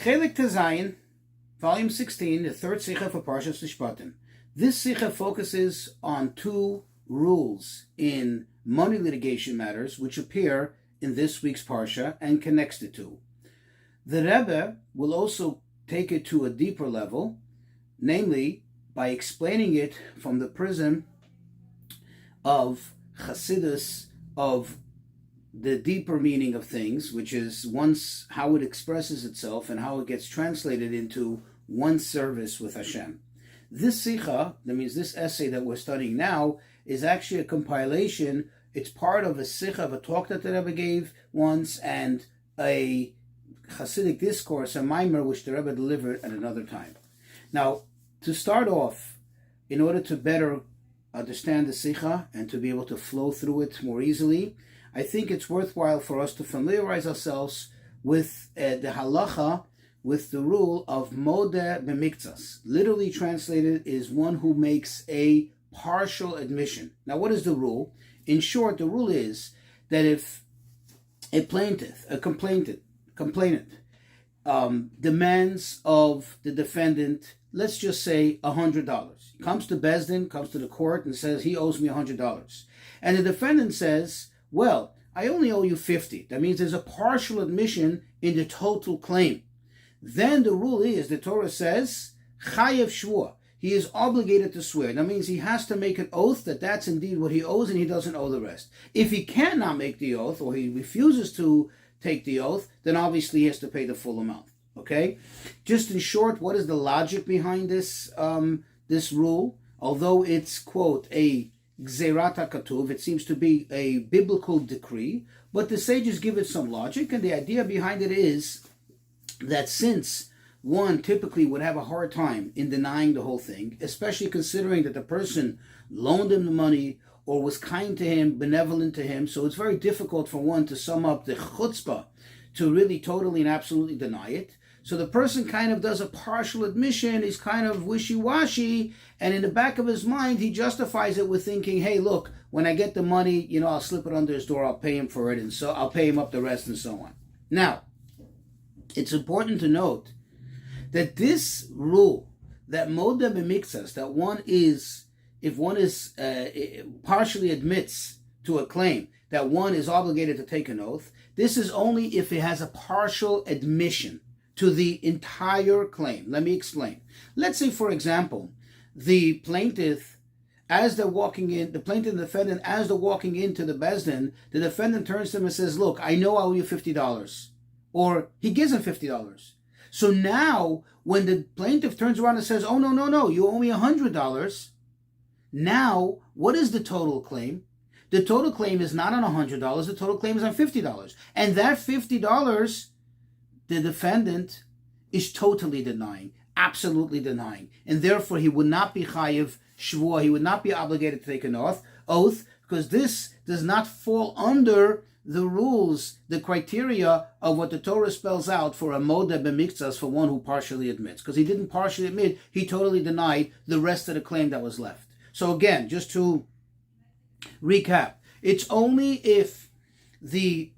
Chelik Tezayin, Volume 16, the third sicha for Parshas Mishpatim. This sicha focuses on two rules in money litigation matters which appear in this week's parsha and connects the two. The Rebbe will also take it to a deeper level, namely by explaining it from the prism of Chassidus, of the deeper meaning of things, which is once how it expresses itself and how it gets translated into one service with Hashem. This sicha, that means this essay that we're studying now, is actually a compilation. It's part of a sicha, of a talk that the Rebbe gave once, and a Hasidic discourse, a mimer, which the Rebbe delivered at another time. Now, to start off, in order to better understand the sicha and to be able to flow through it more easily, I think it's worthwhile for us to familiarize ourselves with the halacha, with the rule of modeh b'miktzas. Literally translated is one who makes a partial admission. Now, what is the rule? In short, the rule is that if a plaintiff, a complainant, demands of the defendant, let's just say $100. He comes to Bezdin, comes to the court and says he owes me $100. And the defendant says, well, I only owe you 50. That means there's a partial admission in the total claim. Then the rule is, the Torah says, chayev shvua. He is obligated to swear. That means he has to make an oath that that's indeed what he owes and he doesn't owe the rest. If he cannot make the oath or he refuses to take the oath, then obviously he has to pay the full amount. Okay? Just in short, what is the logic behind this this rule? Although it's, quote, a Gzerat HaKatuv, it seems to be a biblical decree, but the sages give it some logic, and the idea behind it is that since one typically would have a hard time in denying the whole thing, especially considering that the person loaned him the money or was kind to him, benevolent to him, so it's very difficult for one to sum up the chutzpah to really totally and absolutely deny it. So the person kind of does a partial admission, he's kind of wishy-washy, and in the back of his mind, he justifies it with thinking, hey, look, when I get the money, I'll slip it under his door, I'll pay him for it, and so I'll pay him up the rest, and so on. Now, it's important to note that this rule, that modeh b'miktzas, that if one is partially admits to a claim, that one is obligated to take an oath, this is only if it has a partial admission to the entire claim. Let me explain. Let's say, for example, the plaintiff, as they're walking in, the plaintiff and the defendant, as they're walking into the Bezdin, the defendant turns to him and says, look, I know I owe you $50. Or he gives him $50. So now, when the plaintiff turns around and says, oh, no, you owe me $100, now, what is the total claim? The total claim is not on $100, the total claim is on $50. And that $50, the defendant is totally denying, absolutely denying. And therefore, he would not be chayev shvua, he would not be obligated to take an oath, because this does not fall under the rules, the criteria of what the Torah spells out for a modeh b'miktzas, for one who partially admits. Because he didn't partially admit, he totally denied the rest of the claim that was left. So again, just to recap, it's only if the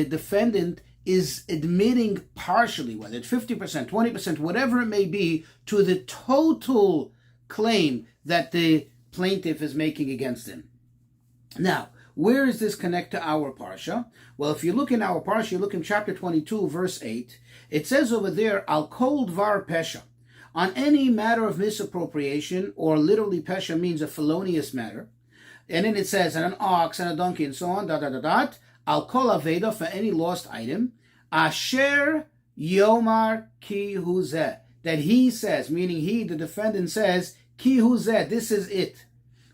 defendant is admitting partially, whether it's 50%, 20%, whatever it may be, to the total claim that the plaintiff is making against him. Now, where does this connect to our parsha? Well, if you look in our parsha, you look in chapter 22, verse 8, it says over there, Al kol dvar pesha, on any matter of misappropriation, or literally pesha means a felonious matter, and then it says, and an ox and a donkey and so on, Al kol aveda, for any lost item, asher yomar ki hu zeh, that he says, meaning he, the defendant says, ki hu zeh, this is it.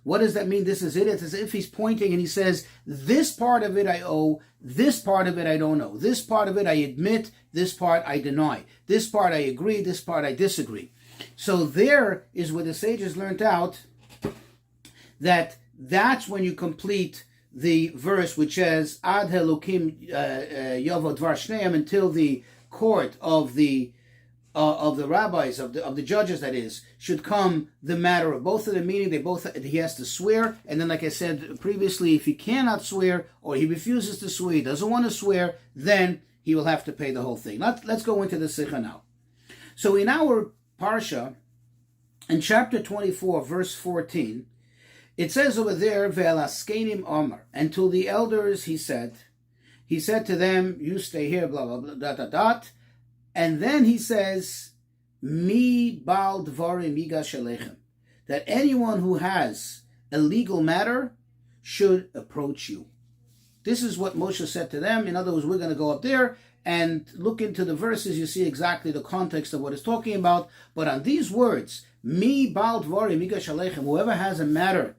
What does that mean, this is it? It's as if he's pointing and he says, this part of it I owe, this part of it I don't owe, this part of it I admit, this part I deny, this part I agree, this part I disagree. So there is where the sages learned out that that's when you complete the verse which says, Ad Elokim Yavo Dvar Shneim, until the court of the rabbis, of the judges, that is, should come the matter of both of them, meaning he has to swear, and then, like I said previously, if he cannot swear or he refuses to swear, he doesn't want to swear, then he will have to pay the whole thing. Let's go into the sicha now. So in our parsha, in chapter 24, verse 14, it says over there, Ve'elaskenim Omar, and to the elders he said to them, you stay here, blah, blah, blah, dot, dot, dot. And then he says, Mi bal dvarim yigash alechem, that anyone who has a legal matter should approach you. This is what Moshe said to them. In other words, we're going to go up there and look into the verses. You see exactly the context of what it's talking about. But on these words, Mi bal dvarim yigash alechem, whoever has a matter,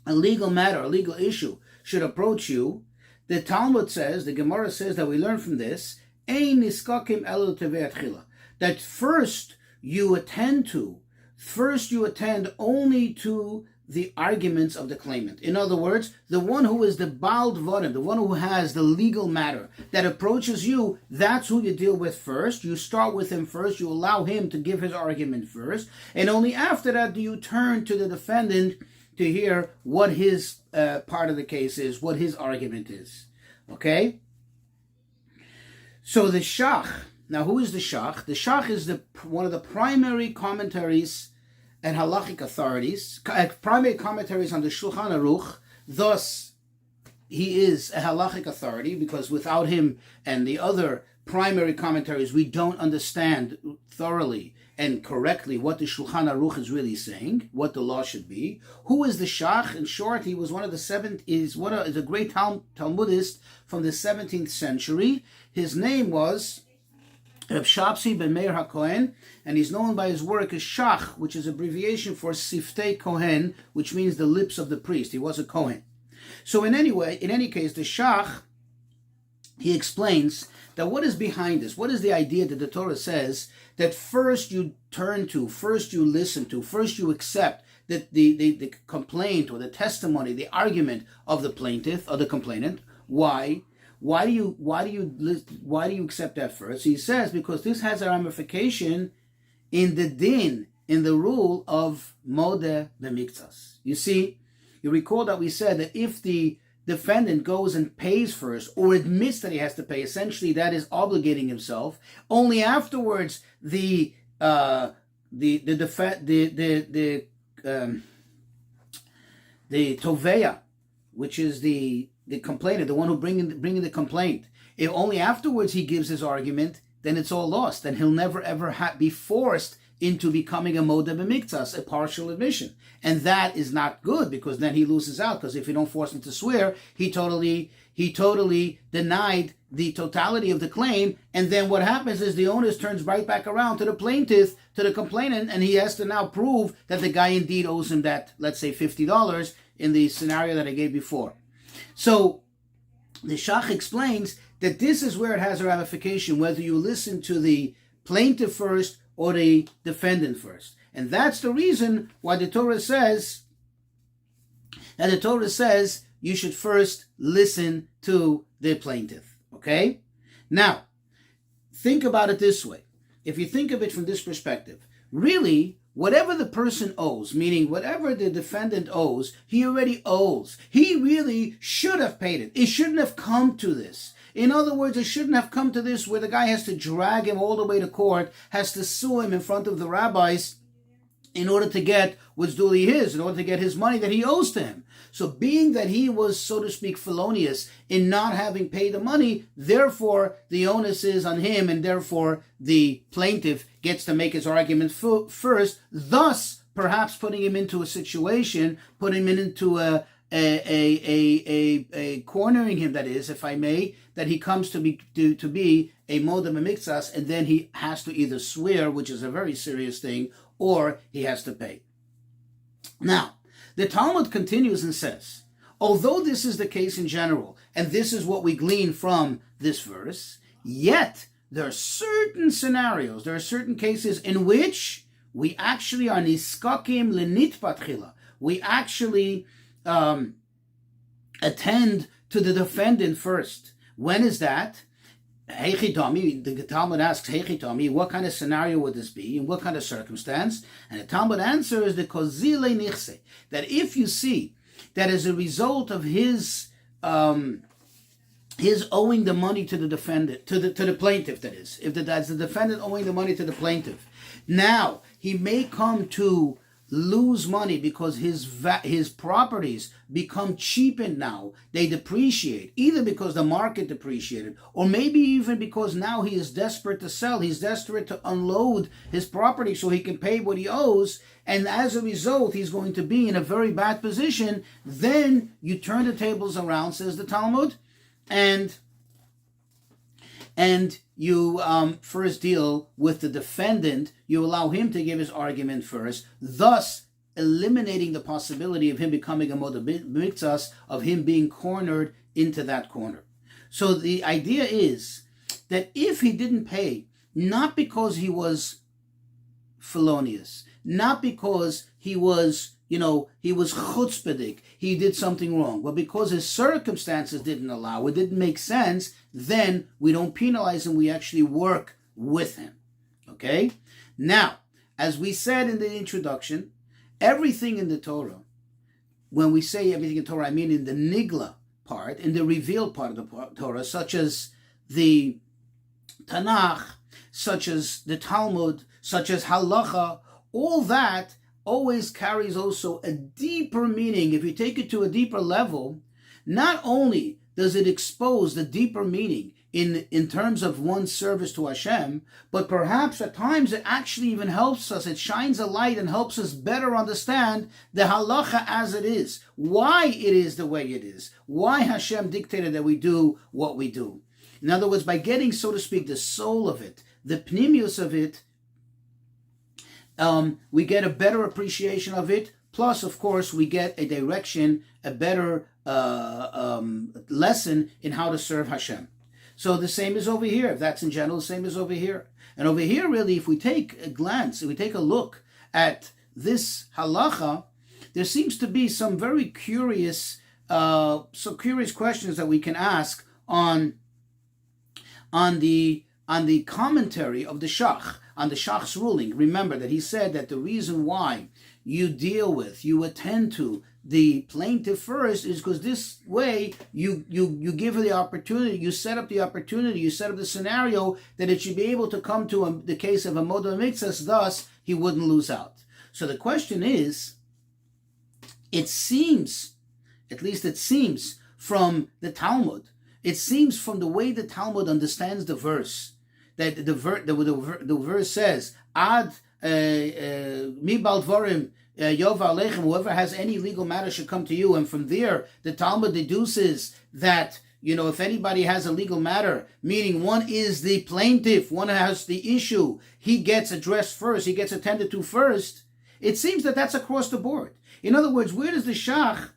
a legal matter, a legal issue, should approach you. The Talmud says, the Gemara says that we learn from this, Ein niskakim elu tevei atchila, that first you attend only to the arguments of the claimant. In other words, the one who is the Baal Dvarim, the one who has the legal matter that approaches you, that's who you deal with first. You start with him first. You allow him to give his argument first. And only after that do you turn to the defendant to hear what his part of the case is, what his argument is. Okay? So the Shach, now who is the Shach? The Shach is one of the primary commentaries and halachic authorities, primary commentaries on the Shulchan Aruch. Thus, he is a halachic authority, because without him and the other primary commentaries, we don't understand thoroughly and correctly what the Shulchan Aruch is really saying, what the law should be. Who is the Shach? In short, he was is a great Talmudist from the 17th century. His name was Reb Shapsi ben Meir HaKohen, and he's known by his work as Shach, which is abbreviation for Siftei Kohen, which means the lips of the priest. He was a Kohen. So in any case, the Shach, he explains that what is behind this? What is the idea that the Torah says that first you turn to, first you listen to, first you accept that the complaint or the testimony, the argument of the plaintiff or the complainant? Why? Why do you accept that first? He says because this has a ramification in the din, in the rule of modeh b'miktsas. You see, you recall that we said that if the defendant goes and pays first or admits that he has to pay, essentially that is obligating himself. Only afterwards the toveya, which is the complainant, the one who bringing the complaint, if only afterwards he gives his argument, then it's all lost. Then he'll never ever be forced into becoming a modeh b'miktsas, a partial admission. And that is not good, because then he loses out, because if you don't force him to swear, he totally denied the totality of the claim, and then what happens is the onus turns right back around to the plaintiff, to the complainant, and he has to now prove that the guy indeed owes him that, let's say $50 in the scenario that I gave before. So the Shach explains that this is where it has a ramification, whether you listen to the plaintiff first or the defendant first. And that's the reason why the Torah says you should first listen to the plaintiff. Okay? Now, think about it this way. If you think of it from this perspective, really, whatever the person owes, meaning whatever the defendant owes, he already owes. He really should have paid it. It shouldn't have come to this. In other words, it shouldn't have come to this where the guy has to drag him all the way to court, has to sue him in front of the rabbis in order to get what's duly his, in order to get his money that he owes to him. So being that he was, so to speak, felonious in not having paid the money, therefore the onus is on him, and therefore the plaintiff gets to make his argument first, thus perhaps putting him into a situation, putting him into a cornering him, that is, if I may, that he comes to be a modeh b'miktsas, and then he has to either swear, which is a very serious thing, or he has to pay. Now, the Talmud continues and says, although this is the case in general, and this is what we glean from this verse, yet there are certain scenarios, there are certain cases in which we actually are niskakim lenitpat chila. We actually attend to the defendant first. When is that? Heichitami, the Talmud asks, Heichitami, what kind of scenario would this be? In what kind of circumstance? And the Talmud answer is the kozile nichse, that if you see that as a result of his his owing the money to the defendant, to the plaintiff, that is. If that's the defendant owing the money to the plaintiff. Now, he may come to lose money because his properties become cheapened now. They depreciate, either because the market depreciated, or maybe even because now he is desperate to sell. He's desperate to unload his property so he can pay what he owes, and as a result, he's going to be in a very bad position. Then you turn the tables around, says the Talmud, and you first deal with the defendant. You allow him to give his argument first, thus eliminating the possibility of him becoming a moda miktsas, of him being cornered into that corner. So the idea is that if he didn't pay, not because he was felonious, not because he was chutzpahdik, he did something wrong, but because his circumstances didn't allow, it didn't make sense, then we don't penalize him, we actually work with him. Okay? Now, as we said in the introduction, everything in the Torah, when we say everything in Torah, I mean in the nigla part, in the revealed part of the Torah, such as the Tanakh, such as the Talmud, such as halacha, all that always carries also a deeper meaning. If you take it to a deeper level, not only does it expose the deeper meaning in terms of one's service to Hashem, but perhaps at times it actually even helps us. It shines a light and helps us better understand the halacha as it is, why it is the way it is, why Hashem dictated that we do what we do. In other words, by getting, so to speak, the soul of it, the pnimius of it, we get a better appreciation of it. Plus, of course, we get a direction, a better lesson in how to serve Hashem. So the same is over here. If that's in general, the same is over here. And over here, really, if we take a glance, if we take a look at this halacha, there seems to be some very curious, questions that we can ask on the commentary of the Shach, on the Shach's ruling. Remember that he said that the reason why you attend to the plaintiff first is because this way you give her the opportunity, you set up the opportunity, you set up the scenario that it should be able to come to the case of a moda miktsas, thus he wouldn't lose out. So the question is, it seems from the Talmud, it seems from the way the Talmud understands the verse, that the verse says, Ad mibal dvarim yova aleichem, whoever has any legal matter should come to you. And from there, the Talmud deduces that, if anybody has a legal matter, meaning one is the plaintiff, one has the issue, he gets addressed first, he gets attended to first. It seems that that's across the board. In other words, where does the Shach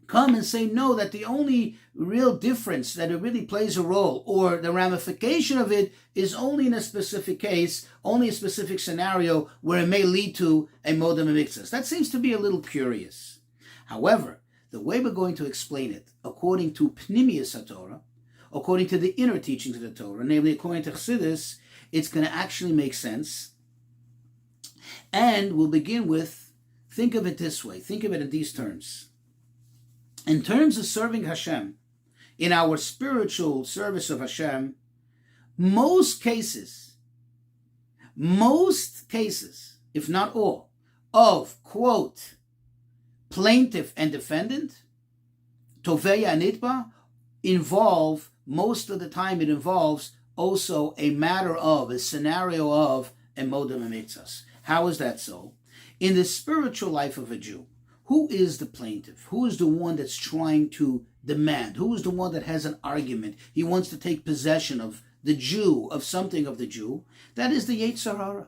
come and say no, that the only real difference, that it really plays a role, or the ramification of it is only in a specific case, only a specific scenario where it may lead to a moda miktsas? That seems to be a little curious. However, the way we're going to explain it, according to Pnimius HaTorah, according to the inner teachings of the Torah, namely according to Chassidus, it's going to actually make sense. And we'll begin with, think of it this way, think of it in these terms. In terms of serving Hashem, in our spiritual service of Hashem, most cases, if not all, of, quote, plaintiff and defendant, toveya and nitba, involve, most of the time it involves also a matter of, a scenario of a moda miktsas. How is that so? In the spiritual life of a Jew, who is the plaintiff? Who is the one that's trying to demand? Who is the one that has an argument? He wants to take possession of the Jew, of something of the Jew. That is the Yetzer Hara.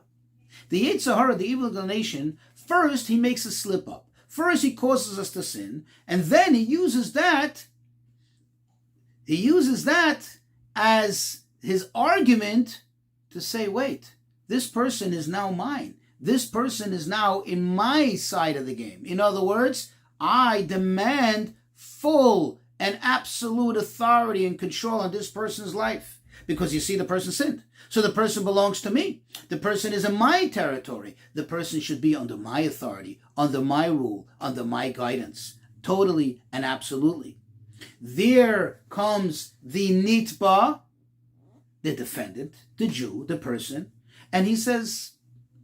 The Yetzer Hara, the evil inclination, first he makes a slip up. First he causes us to sin, and then he uses that as his argument to say, wait, this person is now mine. This person is now in my side of the game. In other words, I demand full and absolute authority and control on this person's life. Because you see, the person sinned. So the person belongs to me. The person is in my territory. The person should be under my authority, under my rule, under my guidance. Totally and absolutely. There comes the nitba, the defendant, the Jew, the person, and he says,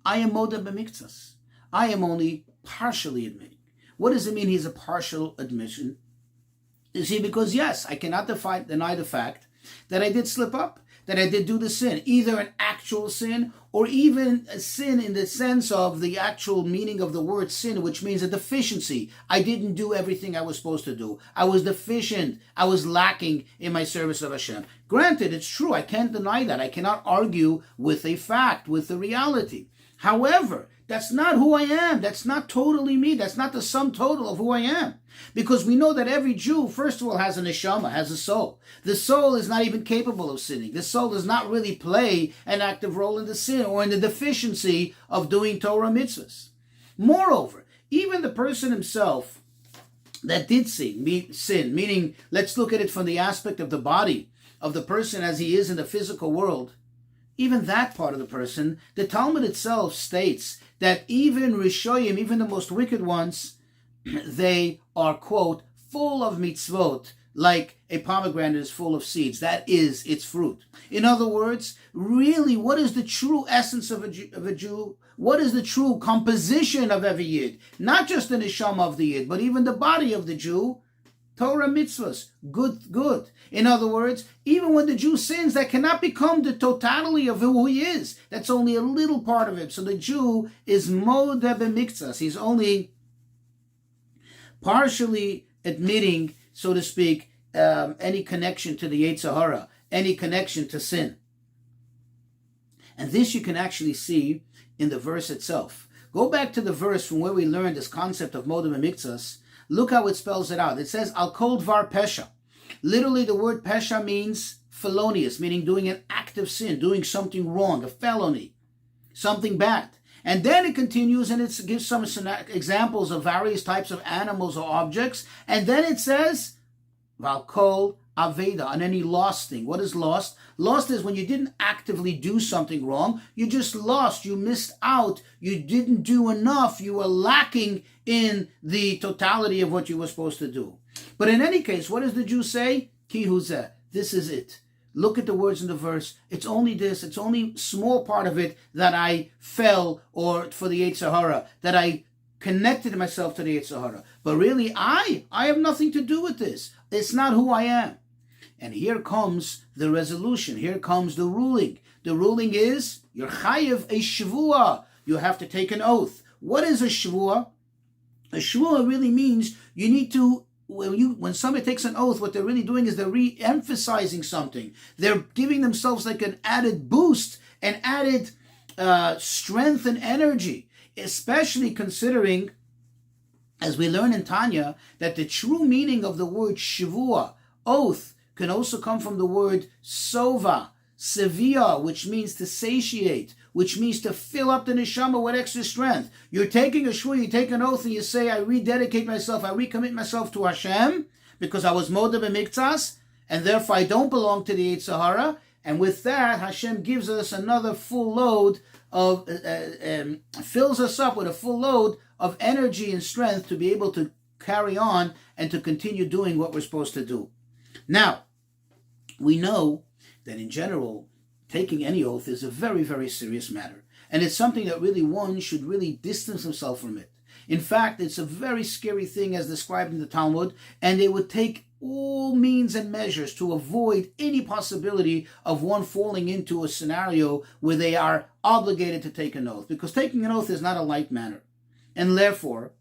I am moda b'miktsas. I am only partially admitting. What does it mean he's a partial admission? You see, because yes, I cannot deny the fact that I did slip up, that I did do the sin, either an actual sin or even a sin in the sense of the actual meaning of the word sin, which means a deficiency. I didn't do everything I was supposed to do. I was deficient. I was lacking in my service of Hashem. Granted, it's true. I can't deny that. I cannot argue with a fact, with the reality. However, that's not who I am. That's not totally me. That's not the sum total of who I am. Because we know that every Jew, first of all, has a neshama, has a soul. The soul is not even capable of sinning. The soul does not really play an active role in the sin or in the deficiency of doing Torah mitzvahs. Moreover, even the person himself that did sin, meaning, let's look at it from the aspect of the body, of the person as he is in the physical world, even that part of the person, the Talmud itself states that even Rishoyim, even the most wicked ones, they are, quote, full of mitzvot, like a pomegranate is full of seeds. That is its fruit. In other words, really, what is the true essence of a Jew? What is the true composition of every Yid? Not just the neshama of the Yid, but even the body of the Jew. Torah mitzvahs, good. In other words, even when the Jew sins, that cannot become the totality of who he is. That's only a little part of him. So the Jew is moda b'miktsas. He's only partially admitting, so to speak, any connection to the Yetzer Hara, any connection to sin. And this you can actually see in the verse itself. Go back to the verse from where we learned this concept of moda b'miktsas. Look how it spells it out. It says, Al kol dvar pesha. Literally, the word pesha means felonious, meaning doing an active sin, doing something wrong, a felony, something bad. And then it continues and it gives some examples of various types of animals or objects. And then it says, Val kol aveda, on any lost thing. What is lost? Lost is when you didn't actively do something wrong. You just lost. You missed out. You didn't do enough. You were lacking in the totality of what you were supposed to do. But in any case, what does the Jew say? Ki huzeh. This is it. Look at the words in the verse. It's only this. It's only a small part of it that I fell or for the Yetzer Hara, that I connected myself to the Yetzer Hara. But really, I have nothing to do with this. It's not who I am. And here comes the resolution. Here comes the ruling. The ruling is, you're chayiv a shvua. You have to take an oath. What is a shvua? A shvua really means you need to, when somebody takes an oath, what they're really doing is they're re-emphasizing something. They're giving themselves like an added boost, an added strength and energy, especially considering, as we learn in Tanya, that the true meaning of the word shvua, oath, can also come from the word sova, sevia, which means to satiate, which means to fill up the neshama with extra strength. You're taking a shvua, you take an oath, and you say, I rededicate myself, I recommit myself to Hashem, because I was moda b'miktsas, and therefore I don't belong to the Yetzer Hara. And with that, Hashem gives us another full load of, fills us up with a full load of energy and strength to be able to carry on and to continue doing what we're supposed to do. Now, we know that in general, taking any oath is a very, very serious matter. And it's something that really one should really distance himself from it. In fact, it's a very scary thing as described in the Talmud, and they would take all means and measures to avoid any possibility of one falling into a scenario where they are obligated to take an oath. Because taking an oath is not a light matter. And therefore,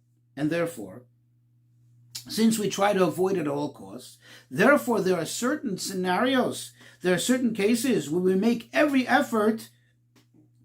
since we try to avoid it at all costs, therefore there are certain scenarios, there are certain cases where we make every effort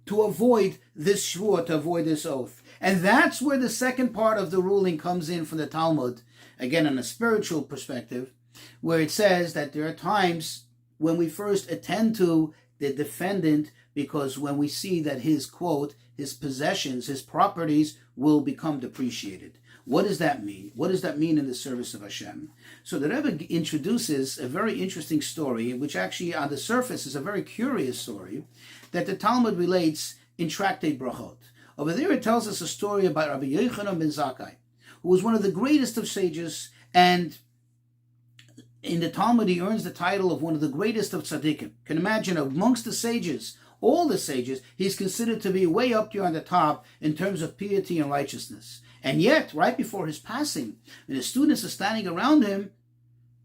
to avoid this shvua, to avoid this oath. And that's where the second part of the ruling comes in from the Talmud, again on a spiritual perspective, where it says that there are times when we first attend to the defendant, because when we see that his, quote, his possessions, his properties will become depreciated. What does that mean? What does that mean in the service of Hashem? So the Rebbe introduces a very interesting story, which actually on the surface is a very curious story, that the Talmud relates in Tractate Brachot. Over there it tells us a story about Rabbi Yochanan ben Zakkai, who was one of the greatest of sages, and in the Talmud, he earns the title of one of the greatest of tzaddikim. Can imagine amongst the sages, all the sages, he's considered to be way up there on the top in terms of piety and righteousness. And yet, right before his passing, and the students are standing around him,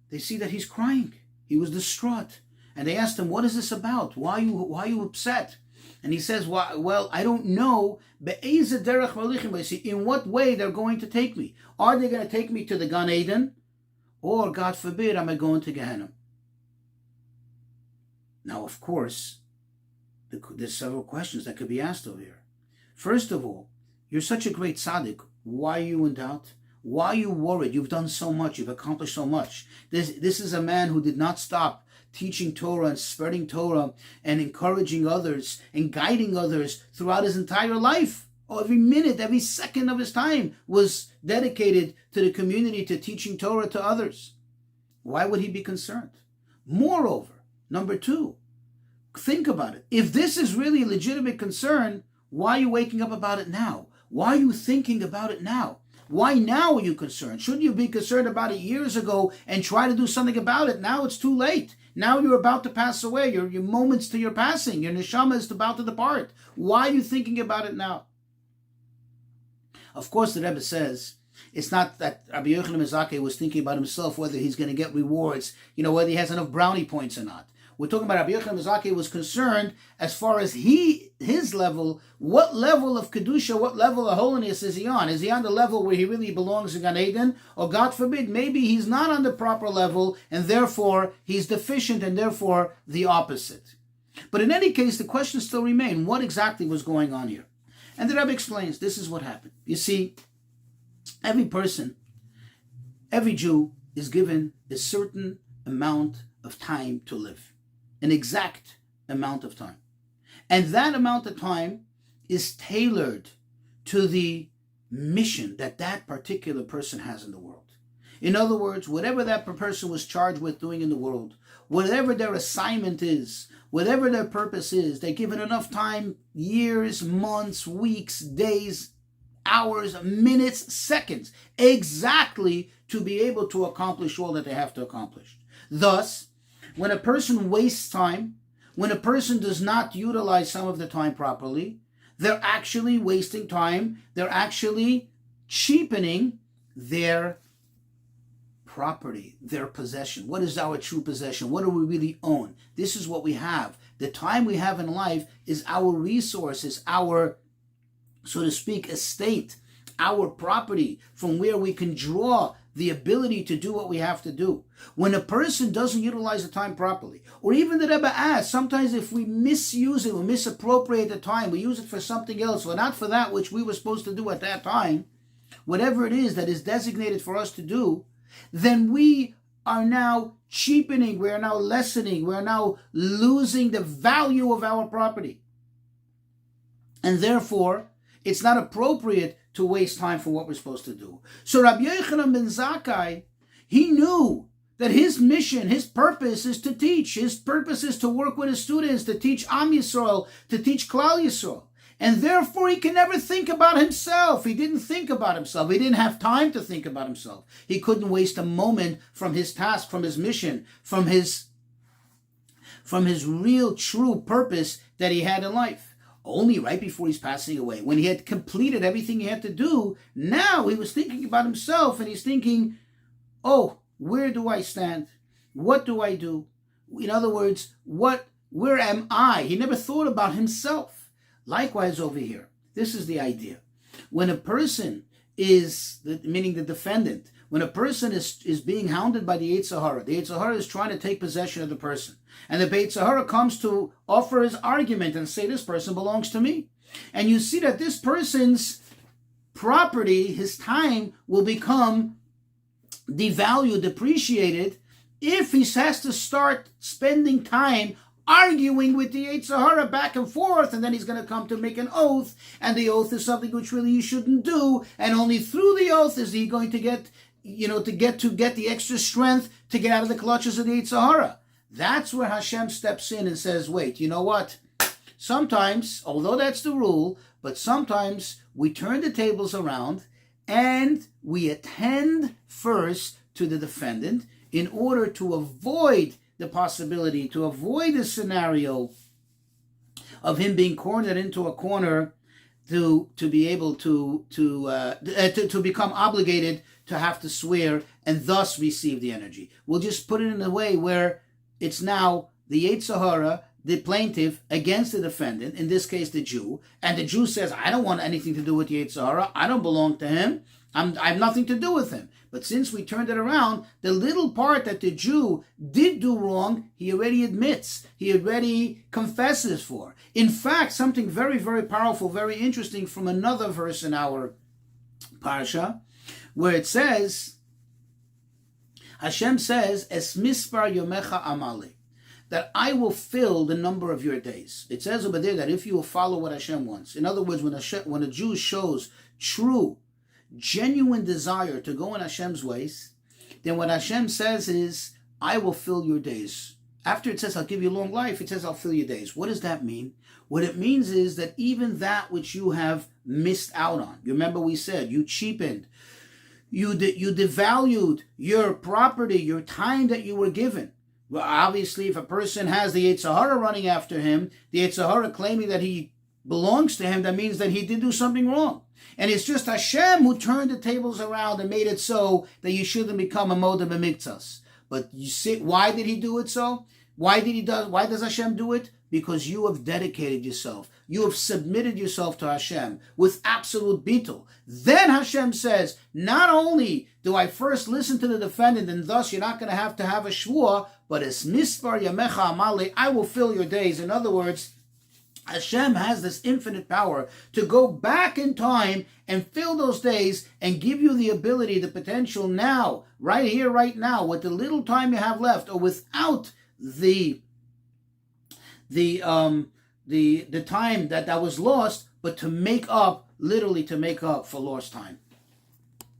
they see that he's crying. He was distraught. And they asked him, what is this about? Why are you upset? And he says, well, I don't know in what way they're going to take me. Are they going to take me to the Gan Eden? Or, God forbid, am I going to Gehenna? Now, of course, there's several questions that could be asked over here. First of all, you're such a great tzaddik. Why are you in doubt? Why are you worried? You've done so much. You've accomplished so much. This is a man who did not stop teaching Torah and spreading Torah and encouraging others and guiding others throughout his entire life. Every minute, every second of his time was dedicated to the community, to teaching Torah to others. Why would he be concerned? Moreover, number two, think about it. If this is really a legitimate concern, why are you waking up about it now? Why are you thinking about it now? Why now are you concerned? Shouldn't you be concerned about it years ago and try to do something about it? Now it's too late. Now you're about to pass away. Your moments to your passing. Your neshama is about to depart. Why are you thinking about it now? Of course, the Rebbe says, it's not that Rabbi Yochanan ben Zakkai was thinking about himself, whether he's going to get rewards, whether he has enough brownie points or not. We're talking about Rabbi Yochanan ben Zakkai was concerned as far as his level, what level of Kedusha, what level of holiness is he on? Is he on the level where he really belongs in Gan Eden? Or God forbid, maybe he's not on the proper level and therefore he's deficient and therefore the opposite. But in any case, the questions still remain. What exactly was going on here? And the Rebbe explains, this is what happened. You see, every person, every Jew is given a certain amount of time to live. An exact amount of time. And that amount of time is tailored to the mission that particular person has in the world. In other words, whatever that person was charged with doing in the world, whatever their assignment is, whatever their purpose is, they're given enough time, years, months, weeks, days, hours, minutes, seconds, exactly to be able to accomplish all that they have to accomplish. Thus, when a person wastes time, when a person does not utilize some of the time properly, they're actually wasting time. They're actually cheapening their property, their possession. What is our true possession? What do we really own? This is what we have. The time we have in life is our resource, is our, so to speak, estate, our property from where we can draw the ability to do what we have to do. When a person doesn't utilize the time properly, or even the Rebbe asks, sometimes if we misuse it, we misappropriate the time, we use it for something else, or not for that which we were supposed to do at that time, whatever it is that is designated for us to do, then we are now cheapening, we are now lessening, we are now losing the value of our property. And therefore, it's not appropriate to waste time for what we're supposed to do. So Rabbi Yochanan ben Zakkai, he knew that his mission, his purpose is to teach. His purpose is to work with his students, to teach Am Yisrael, to teach Klal Yisrael. And therefore he can never think about himself. He didn't think about himself. He didn't have time to think about himself. He couldn't waste a moment from his task, from his mission, from his real true purpose that he had in life. Only right before he's passing away, when he had completed everything he had to do, now he was thinking about himself and he's thinking, oh, where do I stand? What do I do? In other words, where am I? He never thought about himself. Likewise over here, this is the idea. When a person is, meaning the defendant, when a person is being hounded by the Yetzer Hara is trying to take possession of the person. And the Yetzer Hara comes to offer his argument and say, this person belongs to me. And you see that this person's property, his time, will become devalued, depreciated, if he has to start spending time arguing with the Yetzer Hara back and forth, and then he's going to come to make an oath, and the oath is something which really you shouldn't do, and only through the oath is he going to get the extra strength to get out of the clutches of the Yetzer Hara. That's where Hashem steps in and says, wait, you know what? Sometimes, although that's the rule, but sometimes we turn the tables around and we attend first to the defendant in order to avoid the possibility, to avoid the scenario of him being cornered into a corner, to be able to become obligated to have to swear and thus receive the energy. We'll just put it in a way where it's now the Yetzer Hara, the plaintiff, against the defendant, in this case the Jew, and the Jew says, I don't want anything to do with the Yetzer Hara, I don't belong to him, I have nothing to do with him. But since we turned it around, the little part that the Jew did do wrong, he already admits, he already confesses for. In fact, something very, very powerful, very interesting from another verse in our parsha, where it says, Hashem says, Es mispar yomecha amali, that I will fill the number of your days. It says over there that if you will follow what Hashem wants. In other words, when a Jew shows true, genuine desire to go in Hashem's ways, then what Hashem says is, I will fill your days. After it says, I'll give you long life, it says, I'll fill your days. What does that mean? What it means is that even that which you have missed out on, you remember we said, you cheapened, you devalued your property, your time that you were given. Well, obviously, if a person has the Yetzer Hara running after him, the Yetzer Hara claiming that he belongs to him, that means that he did do something wrong. And it's just Hashem who turned the tables around and made it so that you shouldn't become a modem miktzas. But you see, why did he do it so? Why does Hashem do it? Because you have dedicated yourself. You have submitted yourself to Hashem with absolute bitul. Then Hashem says, not only do I first listen to the defendant, and thus you're not going to have a shvua, but es mispar yamecha amali, I will fill your days. In other words, Hashem has this infinite power to go back in time and fill those days and give you the ability, the potential now, right here, right now, with the little time you have left, or without the time that was lost, but literally to make up for lost time.